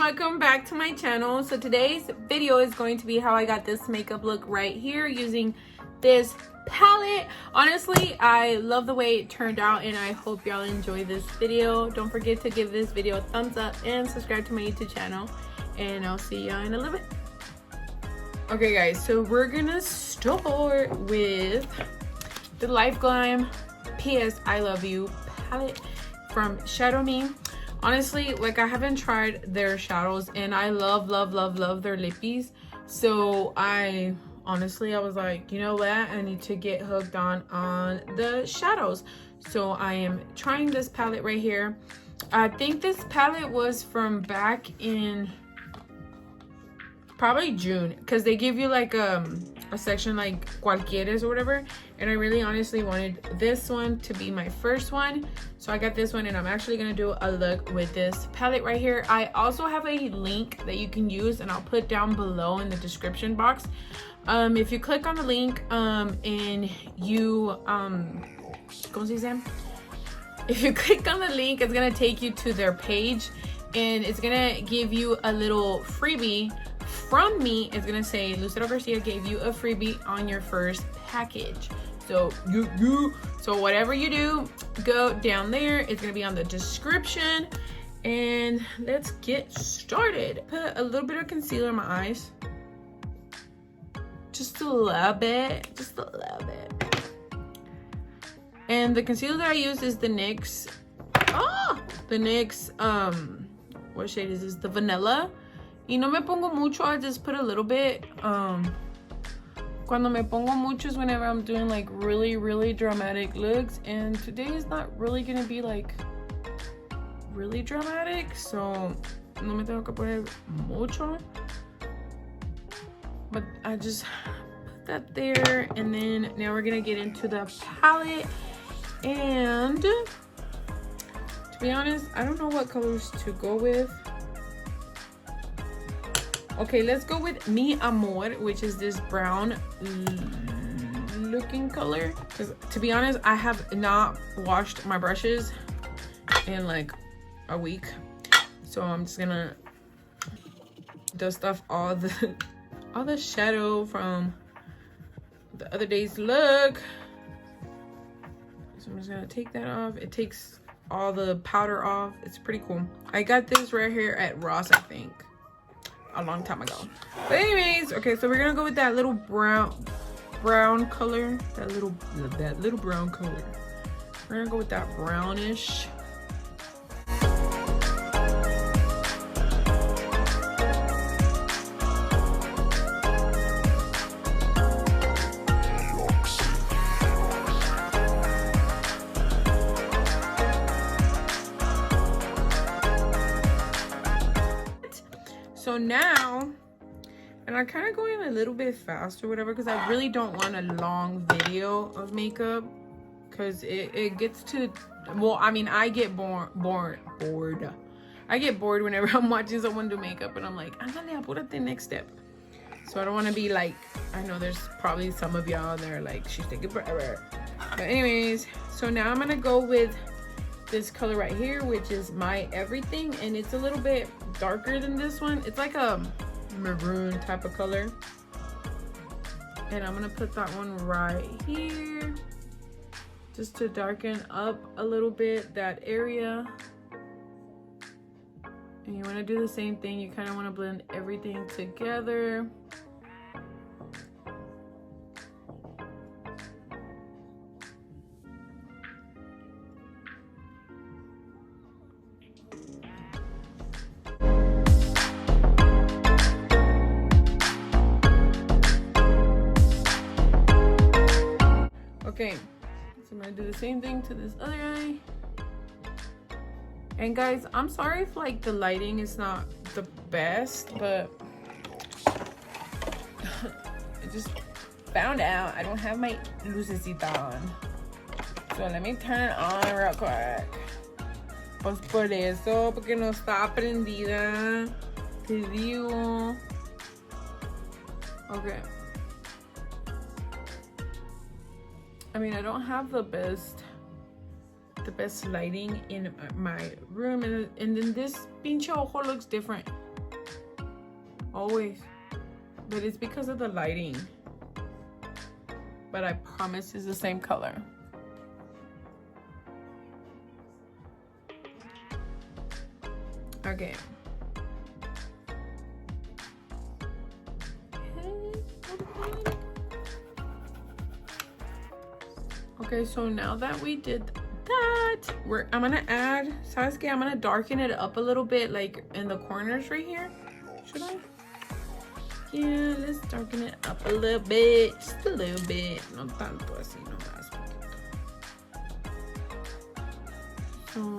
welcome back to my channel. So today's video is going to be how I got this makeup look right here using this palette. Honestly, I love the way it turned out and I hope y'all enjoy this video. Don't forget to give this video a thumbs up and subscribe to my YouTube channel, and I'll see y'all in a little bit. Okay guys, so we're gonna start with the LiveGlam P.s I Love You palette from ShadowMe. Honestly, like, I haven't tried their shadows and I love their lippies. So I was like, you know what, I need to get hooked on the shadows. So I am trying this palette right here. I think this palette was from back in probably June, because they give you like a section like cualquieres or whatever, and I really honestly wanted this one to be my first one, so I got this one and I'm actually gonna do a look with this palette right here. I also have a link that you can use and I'll put down below in the description box. If you click on the link and you ¿cómo se dice? If you click on the link, it's gonna take you to their page and it's gonna give you a little freebie from me. It's gonna say Lucero Garcia gave you a freebie on your first package. So so whatever you do, go down there. It's gonna be on the description, and let's get started. Put a little bit of concealer in my eyes, just a little bit. And the concealer that I use is the NYX what shade is this? The vanilla. Y no me pongo mucho, I just put a little bit. Cuando me pongo mucho is whenever I'm doing like really dramatic looks, and today is not really gonna be like really dramatic, so no me tengo que poner mucho. But I just put that there, and then now we're gonna get into the palette. And to be honest, I don't know what colors to go with. Okay, let's go with Mi Amor, which is this brown looking color. Because to be honest, I have not washed my brushes in like a week. So I'm just gonna dust off all the shadow from the other day's look. So I'm just gonna take that off. It takes all the powder off. It's pretty cool. I got this right here at Ross, I think, a long time ago. But anyways, okay, so we're gonna go with that little brown color, that little brown color. We're gonna go with that brownish. So now, and I'm kind of going a little bit fast or whatever, because I really don't want a long video of makeup, because it gets to, well, I mean, I get bored. I get bored whenever I'm watching someone do makeup and I'm like, ándale, apúrate, next step. So I don't want to be like, I know there's probably some of y'all there like, she's taking forever. But anyways, so now I'm gonna go with this color right here, which is My Everything, and it's a little bit darker than this one. It's like a maroon type of color, and I'm gonna put that one right here just to darken up a little bit that area. And you want to do the same thing. You kind of want to blend everything together. Okay, so I'm gonna do the same thing to this other eye. And guys, I'm sorry if like the lighting is not the best, but I just found out I don't have my lucecita on. So let me turn it on real quick. Pues por eso, porque no está prendida. Te digo. Okay. I mean, I don't have the best lighting in my room, and then this pinche ojo looks different always. But it's because of the lighting. But I promise it's the same color. Okay. Okay, so now that we did that, I'm gonna add, ¿sabes qué? I'm gonna darken it up a little bit, like in the corners right here. Should I? Yeah, let's darken it up a little bit, just a little bit. No tanto así, nomás. So,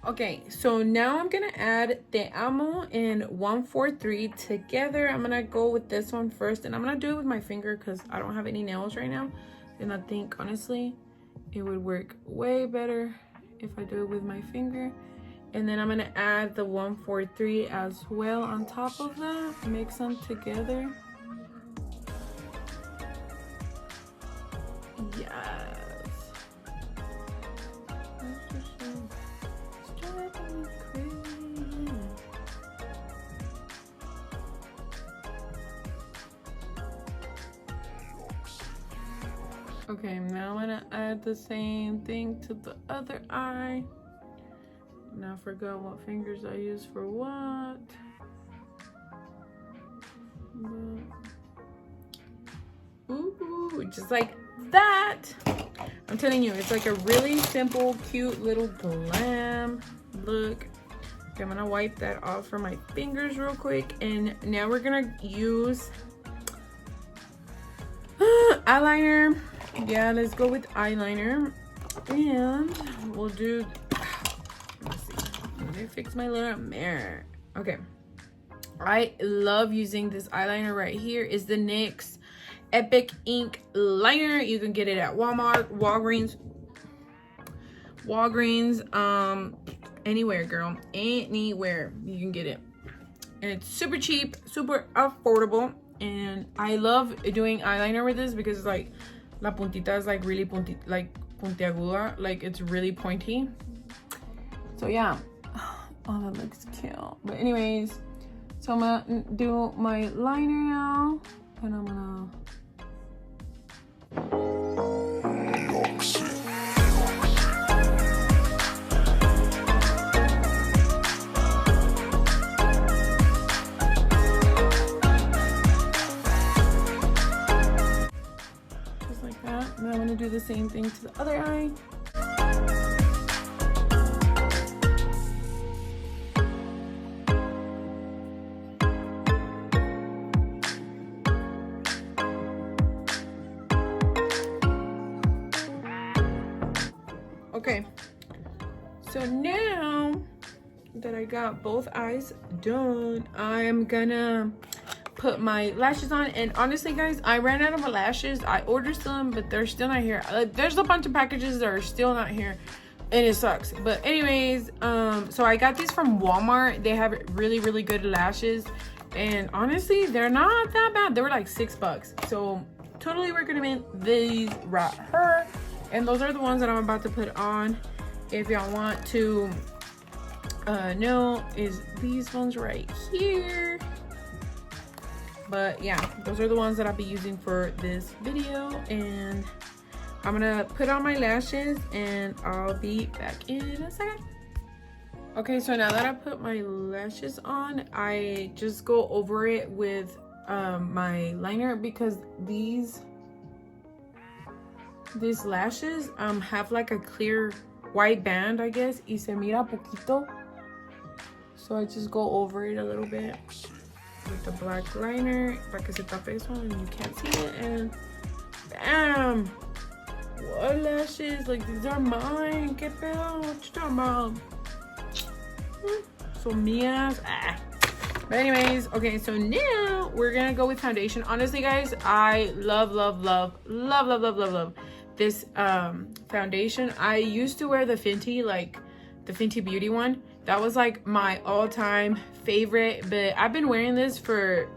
okay, so now I'm gonna add Te Amo and 143 together. I'm gonna go with this one first, and I'm gonna do it with my finger because I don't have any nails right now. And I think honestly it would work way better if I do it with my finger. And then I'm gonna add the 143 as well on top of that. Mix them together. Yes. Okay, now I'm gonna add the same thing to the other eye. Now I forgot what fingers I use for what. Ooh, just like that. I'm telling you, it's like a really simple, cute little glam look. Okay, I'm gonna wipe that off from my fingers real quick. And now we're gonna use eyeliner. Yeah, let's go with eyeliner. And we'll do, let's see, let me fix my little mirror. Okay, I love using this eyeliner right here. Is the NYX Epic Ink Liner. You can get it at Walmart, Walgreens, anywhere, girl, anywhere you can get it. And it's super cheap, super affordable. And I love doing eyeliner with this because like la puntita is like really puntiaguda, like it's really pointy. So yeah, oh, that looks cute. But anyways, so I'm gonna do my liner now, and I'm gonna and I'm gonna do the same thing to the other eye. Okay, so now that I got both eyes done, I'm gonna put my lashes on. And honestly guys, I ran out of lashes. I ordered some, but they're still not here. There's a bunch of packages that are still not here, and it sucks. But anyways, so I got these from Walmart. They have really good lashes, and honestly they're not that bad. They were like $6, so totally recommend these right here. And those are the ones that I'm about to put on. If y'all want to know, is these ones right here. But yeah, those are the ones that I'll be using for this video. And I'm gonna put on my lashes and I'll be back in a second. Okay, so now that I put my lashes on, I just go over it with my liner, because these lashes have like a clear white band, I guess, y se mira poquito. So I just go over it a little bit with the black liner, para que se tape eso and you can't see it. And bam! What lashes? Like, these are mine. ¿Qué pedo? What you talking about? So mías. Ah. But anyways, okay, so now we're gonna go with foundation. Honestly guys, I love this foundation. I used to wear the Fenty, like the Fenty Beauty one. That was like my all-time favorite, but I've been wearing this for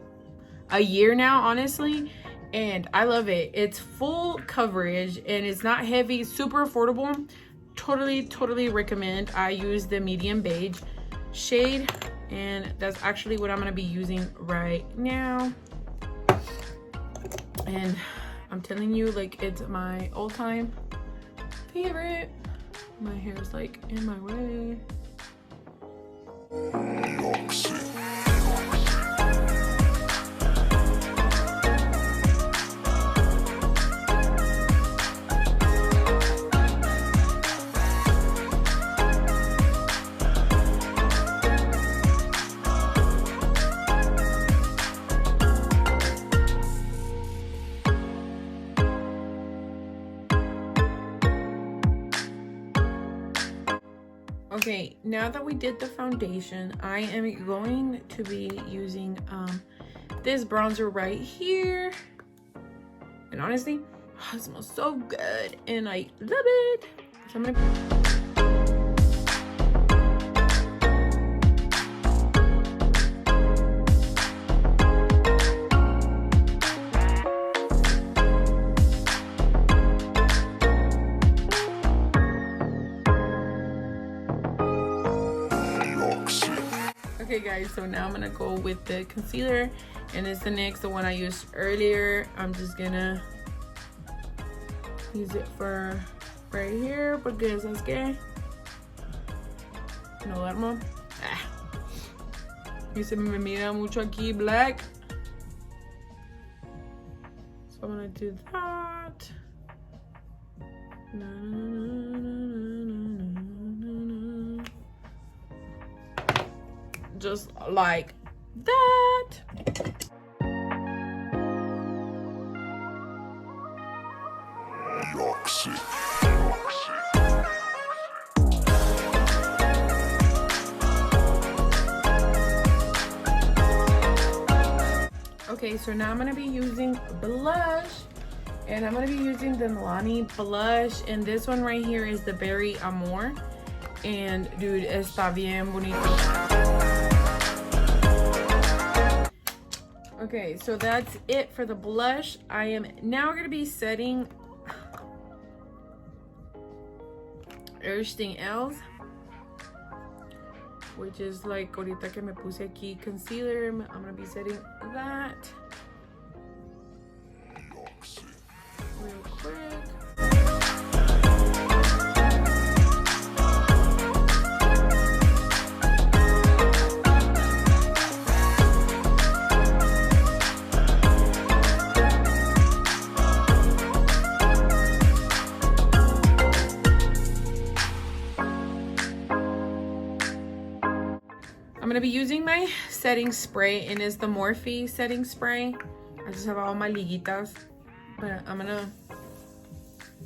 a year now, honestly, and I love it. It's full coverage and it's not heavy, super affordable. Totally recommend. I use the medium beige shade, and that's actually what I'm gonna be using right now. And I'm telling you, like, it's my all-time favorite. My hair is like in my way. Okay, now that we did the foundation, I am going to be using this bronzer right here. And honestly, oh, it smells so good and I love it. So I'm gonna... Okay guys, so now I'm gonna go with the concealer, and it's the NYX, the one I used earlier. I'm just gonna use it for right here porque sabes que no duermo. Y se me mira mucho aquí black, so I'm gonna do that. Just like that. Okay, so now I'm gonna be using blush, and I'm gonna be using the Milani blush, and this one right here is the Berry Amore, and dude, está bien bonito. Okay, so that's it for the blush. I am now gonna be setting everything else, which is like ahorita que me puse aquí concealer. I'm gonna be setting that real quick. I'm gonna be using my setting spray, and it's the Morphe setting spray. I just have all my liguitas, but I'm gonna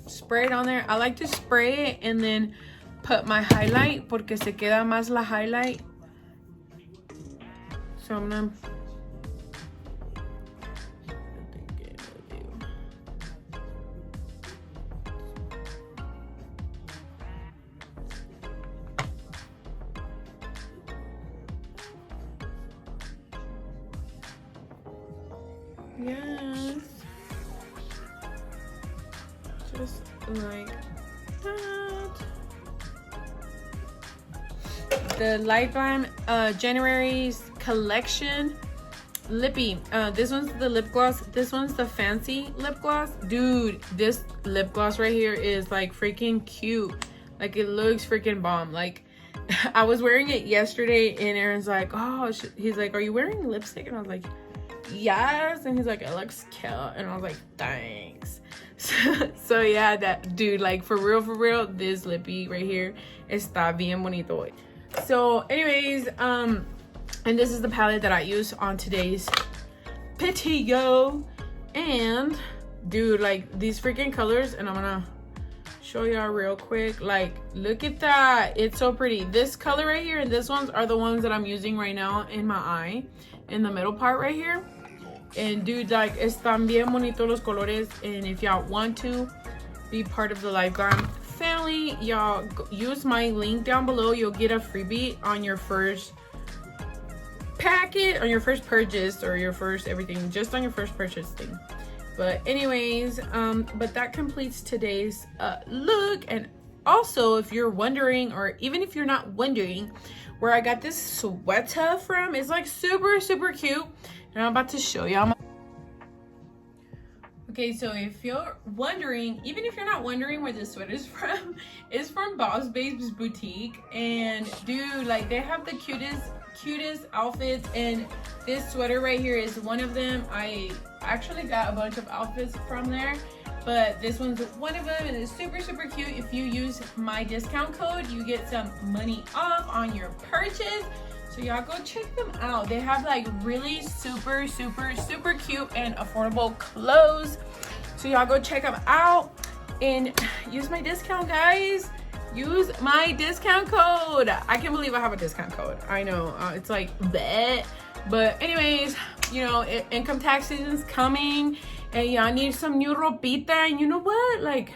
spray it on there. I like to spray it and then put my highlight porque se queda más la highlight. So I'm gonna yes, just like that. The LiveGlam January's collection Lippie. This one's the lip gloss. This one's the fancy lip gloss. Dude, this lip gloss right here is like freaking cute. Like, it looks freaking bomb. Like, I was wearing it yesterday and Aaron's like, oh, he's like, are you wearing lipstick? And I was like, yes. And he's like, it looks cute. And I was like, thanks. So yeah, that dude, like, for real, this Lippie right here está bien bonito. So anyways, and this is the palette that I use on today's video. And dude, like, these freaking colors, and I'm gonna show y'all real quick. Like, look at that, it's so pretty. This color right here and this ones are the ones that I'm using right now in my eye, in the middle part right here. And dude, like, están bien bonito los colores. And if y'all want to be part of the LiveGlam family, y'all use my link down below. You'll get a freebie on your first packet, on your first purchase, or your first everything, just on your first purchase thing. But anyways, but that completes today's look. And also, if you're wondering, or even if you're not wondering, where I got this sweater from, it's like super cute, and I'm about to show y'all. Okay, so if you're wondering, even if you're not wondering where this sweater is from, it's from Boss Babes Boutique. And dude, like, they have the cutest outfits, and this sweater right here is one of them. I actually got a bunch of outfits from there, but this one's one of them, and it's super cute. If you use my discount code, you get some money off on your purchase. So y'all go check them out. They have like really super cute and affordable clothes. So y'all go check them out and use my discount, guys. Use my discount code. I can't believe I have a discount code. I know, it's like bleh. But anyways, you know, income tax season's coming, and y'all need some new ropita. And you know what? Like,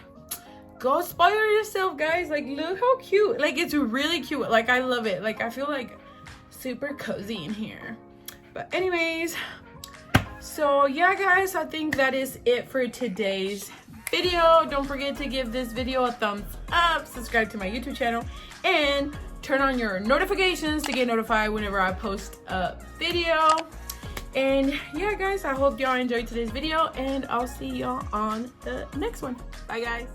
go spoil yourself, guys. Like, look how cute. Like, it's really cute. Like, I love it. Like, I feel like super cozy in here. But anyways, so yeah, guys, I think that is it for today's video. Don't forget to give this video a thumbs up, subscribe to my YouTube channel, and turn on your notifications to get notified whenever I post a video. And yeah, guys, I hope y'all enjoyed today's video, and I'll see y'all on the next one. Bye, guys.